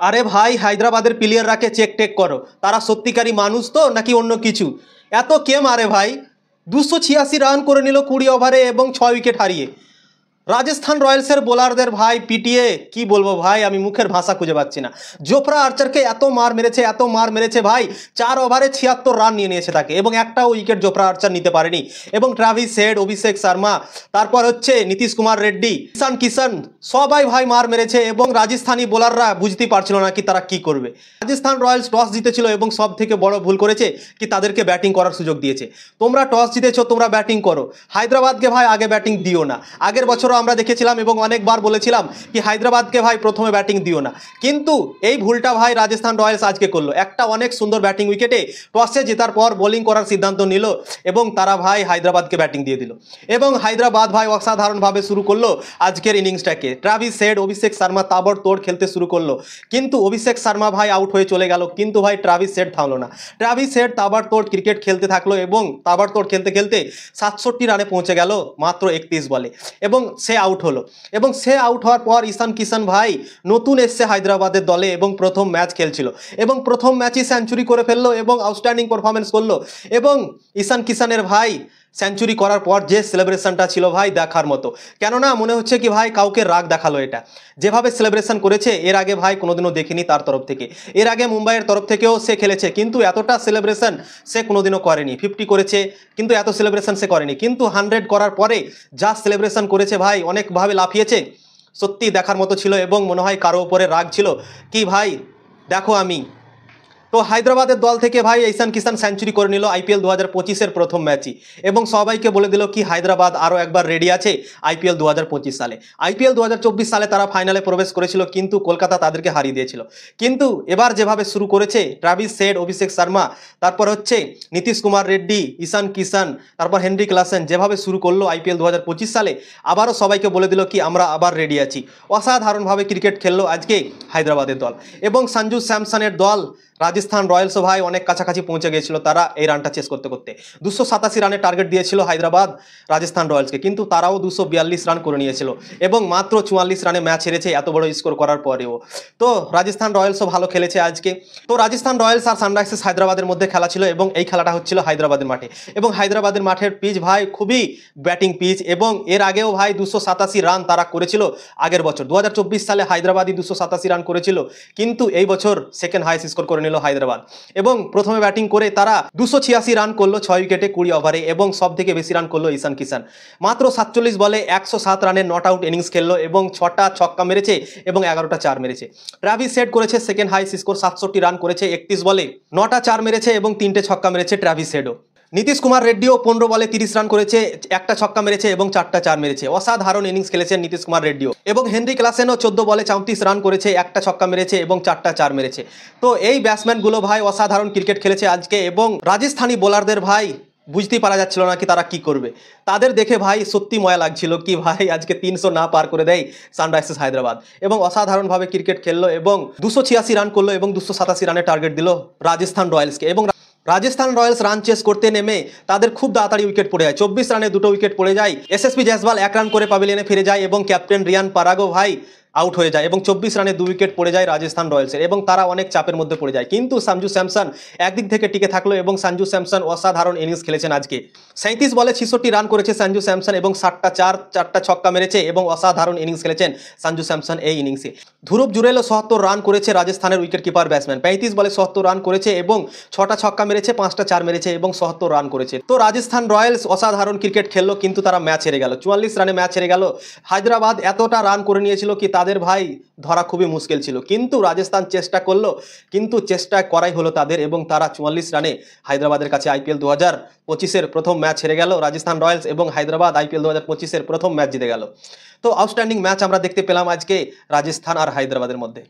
আরে ভাই, হায়দ্রাবাদের প্লেয়াররাকে চেক টেক করো, তারা সত্যিকারী মানুষ তো নাকি অন্য কিছু? এত কে মারে ভাই? 286 রান করে নিল 20 ওভারে এবং 6 উইকেট হারিয়ে। রাজস্থান রয়্যালসের বোলারদের ভাই পিটিয়ে কি বলবো ভাই, আমি মুখের ভাষা খুঁজে পাচ্ছি না। জোফরা আর্চারকে এত মার মেরেছে ভাই, 4 ওভারে 76 রান নিয়ে নিয়েছে তাকে, এবং একটাও উইকেট জোফরা আর্চার নিতে পারেনি। এবং ট্রাভিস হেড, অভিষেক শর্মা, তারপর হচ্ছে নীতিশ কুমার রেড্ডি, ঈশান কিষান, সবাই ভাই মার মেরেছে এবং রাজস্থানী বোলাররা বুঝতেই পারছিল না কি তারা কি করবে। রাজস্থান রয়্যালস টস জিতেছিল এবং সব থেকে বড় ভুল করেছে কি তাদেরকে ব্যাটিং করার সুযোগ দিয়েছে। তোমরা টস জিতেছো, তোমরা ব্যাটিং করো, হায়দ্রাবাদকে ভাই আগে ব্যাটিং দিও না। আগের বছরও আমরা দেখেছিলাম এবং অনেকবার বলেছিলাম কি হায়দ্রাবাদকে ভাই প্রথমে ব্যাটিং দিও না, কিন্তু এই ভুলটা ভাই রাজস্থান রয়্যালস আজকে করলো। একটা অনেক সুন্দর ব্যাটিং উইকেটে টসে জেতার পর বোলিং করার সিদ্ধান্ত নিল এবং তারা ভাই হায়দ্রাবাদকে ব্যাটিং দিয়ে দিল এবং হায়দ্রাবাদ ভাই অসাধারণভাবে শুরু করলো আজকের ইনিংসটাকে। ট্রাভিস হেড, অভিষেক শর্মা তাবড়তোড় খেলতে শুরু করলো, কিন্তু অভিষেক শর্মা ভাই আউট হয়ে চলে গেল, কিন্তু ভাই ট্রাভিস হেড থামলো না। ট্রাভিস হেড তাবড়তোড় ক্রিকেট খেলতে থাকলো এবং তাবড়তোড় খেলতে খেলতে 67 রানে পৌঁছে গেল মাত্র 31 বলে, এবং সে আউট হলো। এবং সে আউট হওয়ার পর ঈশান কিষান ভাই নতুন এসছে হায়দ্রাবাদের দলে এবং প্রথম ম্যাচ খেলছিল এবং প্রথম ম্যাচই সেঞ্চুরি করে ফেললো এবং আউটস্ট্যান্ডিং পারফরমেন্স করলো। এবং ঈশান কিষানের ভাই সেঞ্চুরি করার পর যে সেলিব্রেশনটা ছিল ভাই দেখার মতো, কেননা মনে হচ্ছে কি ভাই কাউকে রাগ দেখালো। এটা যেভাবে সেলিব্রেশন করেছে এর আগে ভাই কোনোদিনও দেখিনি তার তরফ থেকে। এর আগে মুম্বাইয়ের তরফ থেকেও সে খেলেছে, কিন্তু এতটা সেলিব্রেশন সে কোনোদিনও করেনি। 50 করেছে কিন্তু এত সেলিব্রেশন সে করেনি, কিন্তু 100 করার পরে যা সেলিব্রেশন করেছে ভাই, অনেকভাবে লাফিয়েছে, সত্যি দেখার মতো ছিল। এবং মনে হয় কারো উপরে রাগ ছিল কি ভাই দেখো আমি। তো হায়দ্রাবাদের দল থেকে ভাই ঈশান কিষান সেঞ্চুরি করে নিল আইপিএল 2025-এর প্রথম ম্যাচই, এবং সবাইকে বলে দিল কি হায়দ্রাবাদ আরও একবার রেডি আছে আইপিএল 2025 সালে। আইপিএল 2024 সালে তারা ফাইনালে প্রবেশ করেছিল, কিন্তু কলকাতা তাদেরকে হারিয়ে দিয়েছিল। কিন্তু এবার যেভাবে শুরু করেছে ট্রাভিস হেড, অভিষেক শর্মা, তারপর হচ্ছে নীতিশ কুমার রেড্ডি, ঈশান কিষান, তারপর হেনরিক ক্লাসেন, যেভাবে শুরু করলো আইপিএল 2025 সালে, আবারও সবাইকে বলে দিল কি আমরা আবার রেডি আছি। অসাধারণভাবে ক্রিকেট খেললো আজকে হায়দ্রাবাদের দল, এবং সঞ্জু স্যামসনের দল রাজস্থান রয়্যালসও ভাই অনেক কাছাকাছি পৌঁছে গিয়েছিল তারা এই রানটা চেস করতে করতে। 287 রানের টার্গেট দিয়েছিল হায়দ্রাবাদ রাজস্থান রয়্যালসকে, কিন্তু তারাও 242 রান করে নিয়েছিল এবং মাত্র 44 রানে ম্যাচ হেরেছে এত বড় স্কোর করার পরেও। তো রাজস্থান রয়্যালসও ভালো খেলেছে আজকে। তো রাজস্থান রয়্যালস আর সানরাইজার্স হায়দ্রাবাদের মধ্যে খেলা ছিল এবং এই খেলাটা হচ্ছিল হায়দ্রাবাদের মাঠে, এবং হায়দ্রাবাদের মাঠের পিচ ভাই খুবই ব্যাটিং পিচ, এবং এর আগেও ভাই 287 রান তারা করেছিল আগের বছর। 2024 সালে হায়দ্রাবাদই 287 রান করেছিল, কিন্তু এই বছর সেকেন্ড হাইয়েস্ট স্কোর করে নিল হায়দ্রাবাদ। এবং প্রথমে ব্যাটিং করে তারা 286 রান করলো 6 উইকেটে 20 ওভারে, এবং সব থেকে বেশি রান করলো ঈশান কিষান। মাত্র 47 বলে 107 রানের নট আউট ইনিংস খেললো এবং 6টা ছক্কা মেরেছে এবং 11টা চার মেরেছে। ট্রাভিস হেড করেছে সেকেন্ড হাইয়েস্ট স্কোর, 67 রান করেছে 31 বলে, 9টা চার মেরেছে এবং 3টে ছক্কা মেরেছে ট্রাভিস হেডও। নীতিশ কুমার রেড্ডিও 15 বলে 30 রান করেছে, একটা ছক্কা মেরেছে এবং 4টা চার মেরেছে। অসাধারণ ইনিংস খেলেছেন নীতিশ কুমার রেড্ডিও। এবং হেনরিক ক্লাসেনও 14 বলে 34 রান করেছে, একটা ছক্কা মেরেছে এবং 4টা চার মেরেছে। তো এই ব্যাটসম্যানগুলো ভাই অসাধারণ ক্রিকেট খেলেছে আজকে, এবং রাজস্থানী বোলারদের ভাই বুঝতেই পারা যাচ্ছিল না কি তারা কি করবে। তাদের দেখে ভাই সত্যি ময়া লাগছিল কি ভাই আজকে 300 না পার করে দেয় সানরাইজার্স হায়দ্রাবাদ, এবং অসাধারণভাবে ক্রিকেট খেললো এবং 286 রান করলো এবং 287 রানের টার্গেট দিল রাজস্থান রয়্যালসকে। এবং রাজস্থান রয়্যালস রান চেস করতে নেমে তাদের খুব তাড়াতাড়ি উইকেট পড়ে যায়, 24 রানে 2টো উইকেট পড়ে যায়। এসএসপি জয়সওয়াল 1 রান করে প্যাভিলিয়নে ফিরে যায় এবং ক্যাপ্টেন রিয়ান পারাগো ভাই আউট হয়ে যায়, এবং 24 রানে 2 উইকেট পড়ে যায় রাজস্থান রয়্যালসের, এবং তারা অনেক চাপের মধ্যে পড়ে যায়। কিন্তু সঞ্জু স্যামসন একদিক থেকে টিকে থাকলো এবং সঞ্জু স্যামসন অসাধারণ ইনিংস খেলেছেন আজকে। 37 বলে 66 রান করেছে সঞ্জু স্যামসন এবং 7টা চার, 4টা ছক্কা মেরেছে, এবং অসাধারণ ইনিংস খেলেছেন সঞ্জু স্যামসন এই ইনিংসে। ধ্রুব জুরেলও 77 রান করেছে রাজস্থানের উইকেট কিপার ব্যাটসম্যান, 35 বলে 77 রান করেছে এবং 6টা ছক্কা মেরেছে, 5টা চার মেরেছে এবং 77 রান করেছে। তো রাজস্থান রয়্যালস অসাধারণ ক্রিকেট খেললো, কিন্তু তারা ম্যাচ হেরে গেল, 44 রানে ম্যাচ হেরে গেল। হায়দ্রাবাদ এতটা রান করে নিয়েছিল কি তাদের ভাই ধরা খুবই মুশকিল ছিল, কিন্তু রাজস্থান চেষ্টা করলো, কিন্তু চেষ্টা করাই হলো তাদের, এবং তারা 44 রানে হায়দ্রাবাদের কাছে আইপিএল 2025-এর প্রথম ম্যাচ হেরে গেল রাজস্থান রয়্যালস, এবং হায়দ্রাবাদ আইপিএল 2025-এর প্রথম ম্যাচ জিতে গেল। তো আউটস্ট্যান্ডিং ম্যাচ আমরা দেখতে পেলাম আজকে রাজস্থান আর হায়দ্রাবাদের মধ্যে।